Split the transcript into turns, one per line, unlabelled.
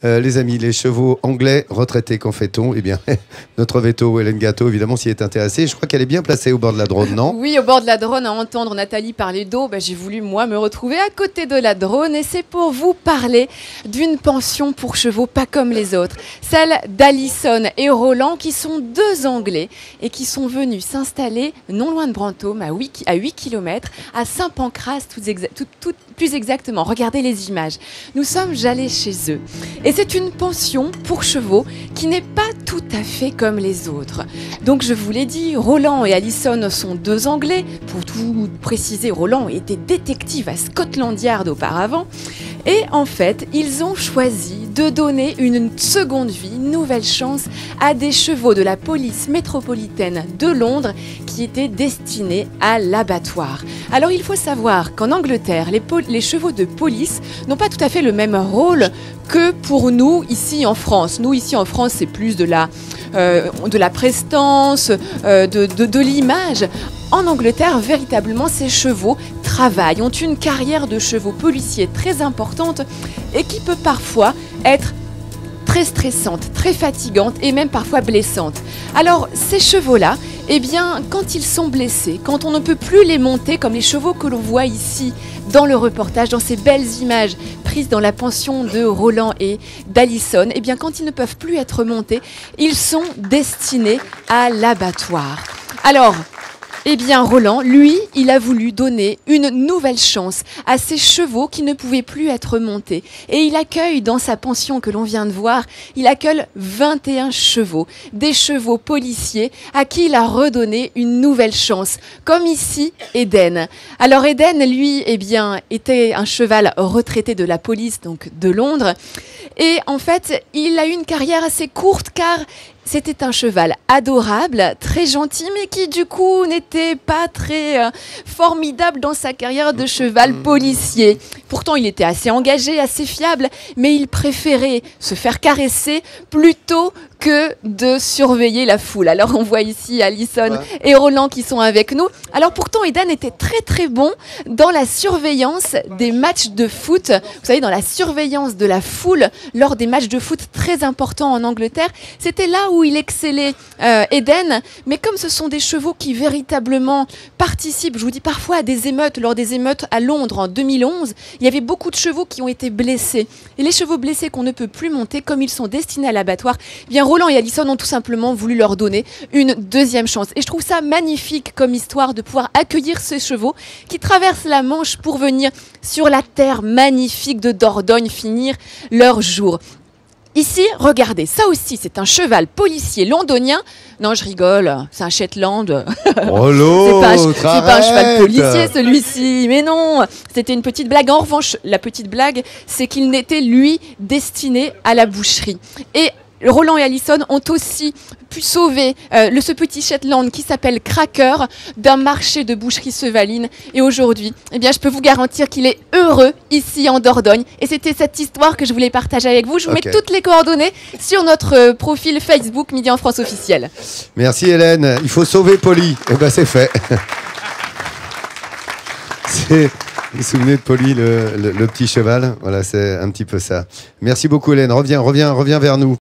Les amis, les chevaux anglais retraités, qu'en fait-on? Eh bien, notre veto, Hélène Gâteau, évidemment, s'y est intéressée. Je crois qu'elle est bien placée au bord de la Dronne, non?
Oui, au bord de la Dronne, à entendre Nathalie parler d'eau, j'ai voulu, moi, me retrouver à côté de la Dronne. Et c'est pour vous parler d'une pension pour chevaux pas comme les autres. Celle d'Alison et Roland, qui sont deux Anglais et qui sont venus s'installer non loin de Brantôme, à 8 km, à Saint-Pancras, plus exactement. Regardez les images. Nous sommes allés chez eux. Et c'est une pension pour chevaux qui n'est pas tout à fait comme les autres. Donc je vous l'ai dit, Roland et Alison sont deux Anglais. Pour tout préciser, Roland était détective à Scotland Yard auparavant. Et en fait, ils ont choisi de donner une seconde vie, une nouvelle chance à des chevaux de la police métropolitaine de Londres qui étaient destinés à l'abattoir. Alors il faut savoir qu'en Angleterre, les chevaux de police n'ont pas tout à fait le même rôle que pour nous ici en France. Nous ici en France, c'est plus de la prestance, de l'image. En Angleterre, véritablement, ces chevaux travaillent, ont une carrière de chevaux policiers très importante et qui peut parfois être très stressante, très fatigante et même parfois blessante. Alors, ces chevaux-là, eh bien, quand ils sont blessés, quand on ne peut plus les monter, comme les chevaux que l'on voit ici dans le reportage, dans ces belles images prises dans la pension de Roland et d'Alison, eh bien, quand ils ne peuvent plus être montés, ils sont destinés à l'abattoir. Alors, eh bien, Roland, lui, il a voulu donner une nouvelle chance à ces chevaux qui ne pouvaient plus être montés. Et il accueille dans sa pension que l'on vient de voir, il accueille 21 chevaux, des chevaux policiers à qui il a redonné une nouvelle chance, comme ici Eden. Alors Eden, lui, eh bien, était un cheval retraité de la police, donc de Londres. Et en fait, il a eu une carrière assez courte car c'était un cheval adorable, très gentil, mais qui du coup n'était pas très formidable dans sa carrière de cheval policier. Pourtant, il était assez engagé, assez fiable, mais il préférait se faire caresser plutôt que de surveiller la foule. Alors on voit ici Alison et Roland qui sont avec nous. Alors pourtant, Eden était très très bon dans la surveillance des matchs de foot. Vous savez, dans la surveillance de la foule lors des matchs de foot très importants en Angleterre. C'était là où il excellait, Eden. Mais comme ce sont des chevaux qui véritablement participent, je vous dis parfois à des émeutes, lors des émeutes à Londres en 2011, il y avait beaucoup de chevaux qui ont été blessés. Et les chevaux blessés qu'on ne peut plus monter, comme ils sont destinés à l'abattoir, eh bien Roland et Alison ont tout simplement voulu leur donner une deuxième chance. Et je trouve ça magnifique comme histoire de pouvoir accueillir ces chevaux qui traversent la Manche pour venir sur la terre magnifique de Dordogne finir leur jour. Ici, regardez, ça aussi, c'est un cheval policier londonien. Non, je rigole, c'est un Shetland.
Oh
c'est pas un cheval policier, celui-ci. Mais non, c'était une petite blague. En revanche, la petite blague, c'est qu'il n'était, lui, destiné à la boucherie. Et Roland et Alison ont aussi pu sauver ce petit Shetland qui s'appelle Cracker d'un marché de boucherie Sevaline. Et aujourd'hui, eh bien, je peux vous garantir qu'il est heureux ici en Dordogne. Et c'était cette histoire que je voulais partager avec vous. Je vous mets toutes les coordonnées sur notre profil Facebook Midi en France officiel.
Merci Hélène. Il faut sauver Polly. Eh ben, c'est fait. Vous vous souvenez de Polly, le petit cheval? Voilà, c'est un petit peu ça. Merci beaucoup Hélène. Reviens vers nous.